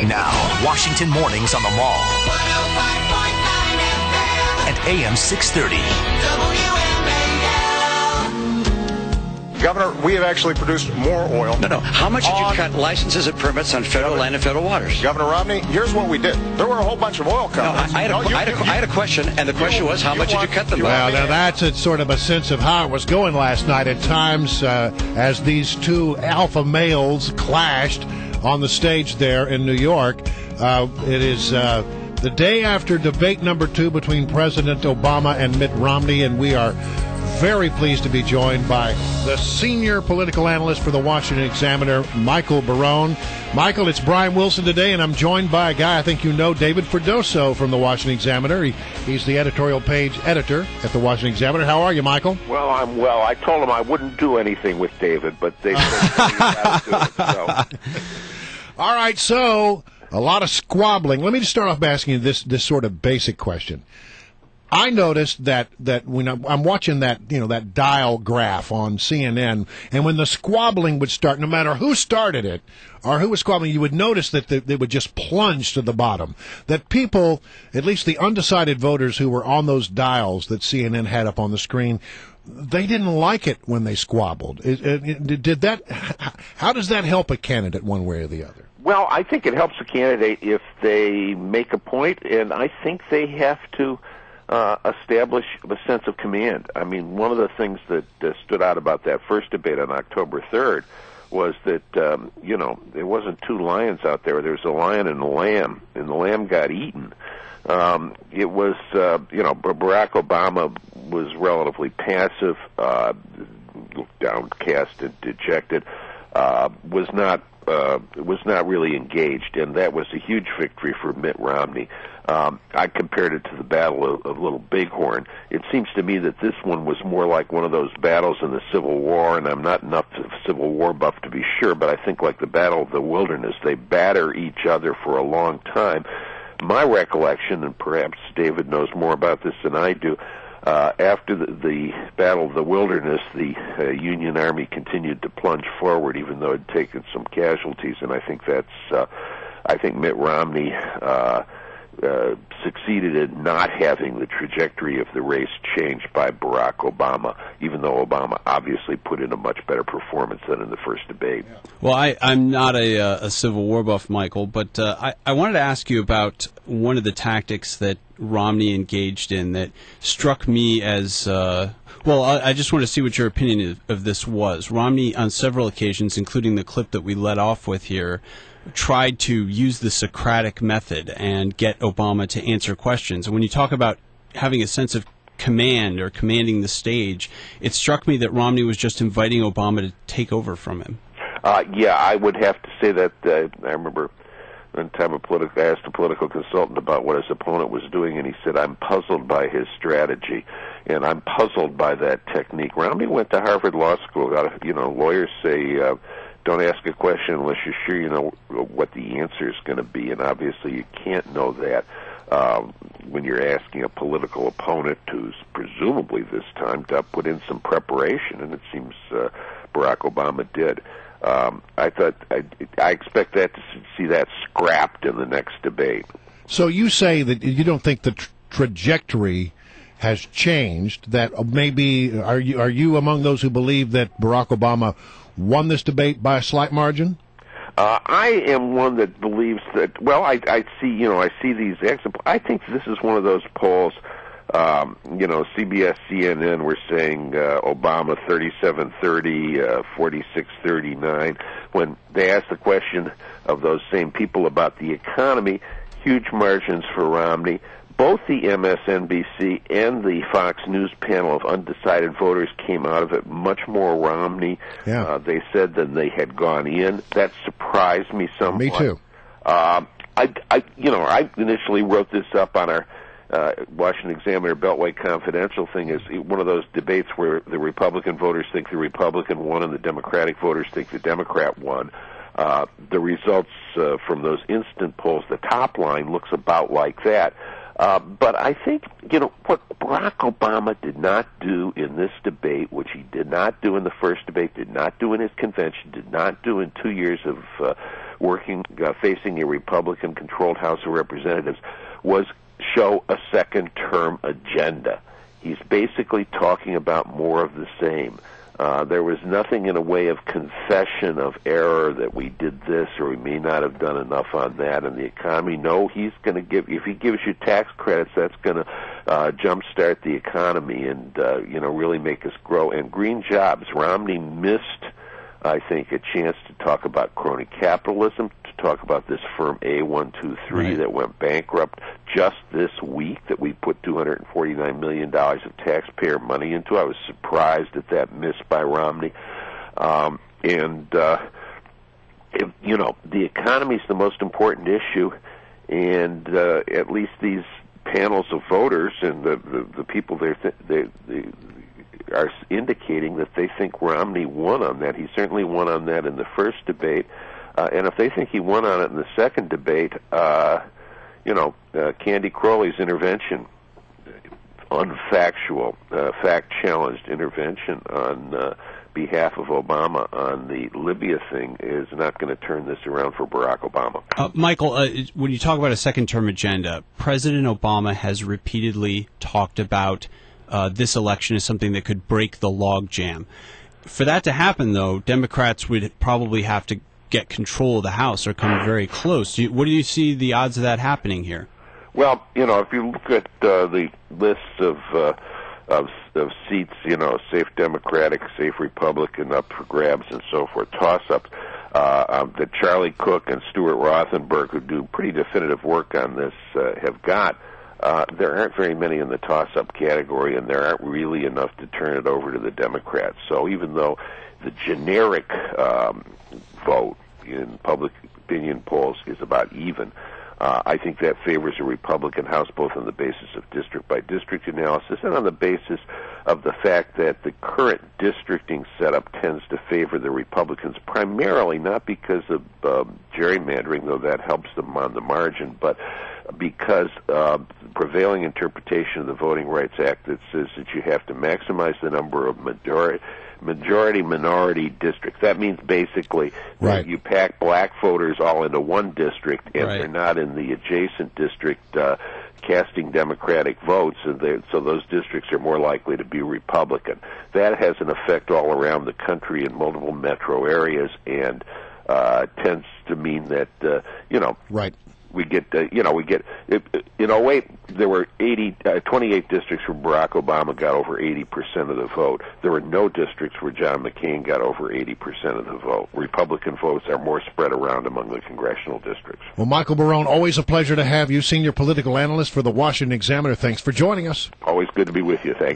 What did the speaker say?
Now, Washington Mornings on the Mall. 105.9 FM. And AM 630. WMAL. Governor, we have actually produced more oil. No. How much did you cut licenses and permits on federal land and federal waters? Governor Romney, here's what we did. There were a whole bunch of oil companies. No, I had a question, and the question was, how much did you cut them? Well, now that's a sort of a sense of how it was going last night at times as these two alpha males clashed on the stage there in New York. It is the day after debate number 2 between President Obama and Mitt Romney, and we are very pleased to be joined by the senior political analyst for the Washington Examiner, Michael Barone. Michael, it's Brian Wilson today, and I'm joined by a guy I think you know, David Ferdoso from the Washington Examiner. He's the editorial page editor at the Washington Examiner. How are you, Michael? Well, I'm well. I told him I wouldn't do anything with David, but they said you got to do it. So. All right, so a lot of squabbling. Let me just start off by asking you this sort of basic question. I noticed that when I'm watching that dial graph on CNN, and when the squabbling would start, no matter who started it or who was squabbling, you would notice that they would just plunge to the bottom. That people, at least the undecided voters who were on those dials that CNN had up on the screen, they didn't like it when they squabbled. How does that help a candidate one way or the other? Well, I think it helps a candidate if they make a point, and I think they have to establish a sense of command. I mean, one of the things that stood out about that first debate on October 3rd was that, there wasn't two lions out there. There was a lion and a lamb, and the lamb got eaten. It was, Barack Obama was relatively passive, downcast and dejected, was not really engaged, and that was a huge victory for Mitt Romney. I compared it to the Battle of Little Bighorn. It seems to me that this one was more like one of those battles in the Civil War, and I'm not enough of a Civil War buff to be sure, but I think like the Battle of the Wilderness, they batter each other for a long time. My recollection, and perhaps David knows more about this than I do, after the Battle of the Wilderness, the Union Army continued to plunge forward, even though it had taken some casualties, and I think I think Mitt Romney succeeded in not having the trajectory of the race changed by Barack Obama, even though Obama obviously put in a much better performance than in the first debate. Well, I'm not a Civil War buff, Michael, but I wanted to ask you about one of the tactics that Romney engaged in that struck me as I just want to see what your opinion of this was. Romney, on several occasions, including the clip that we led off with here, tried to use the Socratic method and get Obama to answer questions. And when you talk about having a sense of command or commanding the stage, it struck me that Romney was just inviting Obama to take over from him. I would have to say that I remember one time I asked a political consultant about what his opponent was doing, and he said, I'm puzzled by his strategy, and I'm puzzled by that technique. Romney went to Harvard Law School. Lawyers say, don't ask a question unless you're sure you know what the answer is going to be, and obviously you can't know that when you're asking a political opponent who's presumably this time to put in some preparation, and it seems Barack Obama did. I expect that to see that scrapped in the next debate. So you say that you don't think the trajectory has changed, that maybe are you among those who believe that Barack Obama won this debate by a slight margin? I am one that believes that. Well, I see these examples. I think this is one of those polls. CBS, CNN were saying Obama 37-30, 46-39. When they asked the question of those same people about the economy, huge margins for Romney. Both the MSNBC and the Fox News panel of undecided voters came out of it much more Romney, they said, than they had gone in. That surprised me somewhat. Me too. I initially wrote this up on our Washington Examiner Beltway Confidential thing is one of those debates where the Republican voters think the Republican won and the Democratic voters think the Democrat won. The results from those instant polls, the top line looks about like that. But I think, what Barack Obama did not do in this debate, which he did not do in the first debate, did not do in his convention, did not do in 2 years of facing a Republican-controlled House of Representatives was show a second-term agenda. He's basically talking about more of the same. There was nothing in a way of confession of error that we did this or we may not have done enough on that in the economy. No, he's going to if he gives you tax credits, that's going to jumpstart the economy and really make us grow. And green jobs, Romney missed, I think, a chance to talk about crony capitalism, to talk about this firm A123 that went bankrupt just this week that we put $249 million of taxpayer money into. I was surprised at that miss by Romney. The economy is the most important issue, and at least these panels of voters and the people they are indicating that they think Romney won on that. He certainly won on that in the first debate, and if they think he won on it in the second debate, Candy Crowley's intervention, unfactual, fact-challenged intervention on behalf of Obama on the Libya thing is not going to turn this around for Barack Obama. Michael, when you talk about a second-term agenda, President Obama has repeatedly talked about this election as something that could break the logjam. For that to happen, though, Democrats would probably have to get control of the House or come very close. What do you see the odds of that happening here? Well, if you look at the lists of seats, safe Democratic, safe Republican, up for grabs and so forth, toss-ups, that Charlie Cook and Stuart Rothenberg, who do pretty definitive work on this, have got, there aren't very many in the toss-up category, and there aren't really enough to turn it over to the Democrats. So even though the generic vote in public opinion polls is about even, I think that favors a Republican House both on the basis of district-by-district analysis and on the basis of the fact that the current districting setup tends to favor the Republicans primarily not because of gerrymandering, though that helps them on the margin, but because prevailing interpretation of the Voting Rights Act that says that you have to maximize the number of majority-minority districts. That means basically that you pack black voters all into one district and they're not in the adjacent district casting Democratic votes, so those districts are more likely to be Republican. That has an effect all around the country in multiple metro areas and tends to mean that, we get in 08, there were 28 districts where Barack Obama got over 80% of the vote. There were no districts where John McCain got over 80% of the vote. Republican votes are more spread around among the congressional districts. Well, Michael Barone, always a pleasure to have you, senior political analyst for the Washington Examiner. Thanks for joining us. Always good to be with you. Thanks.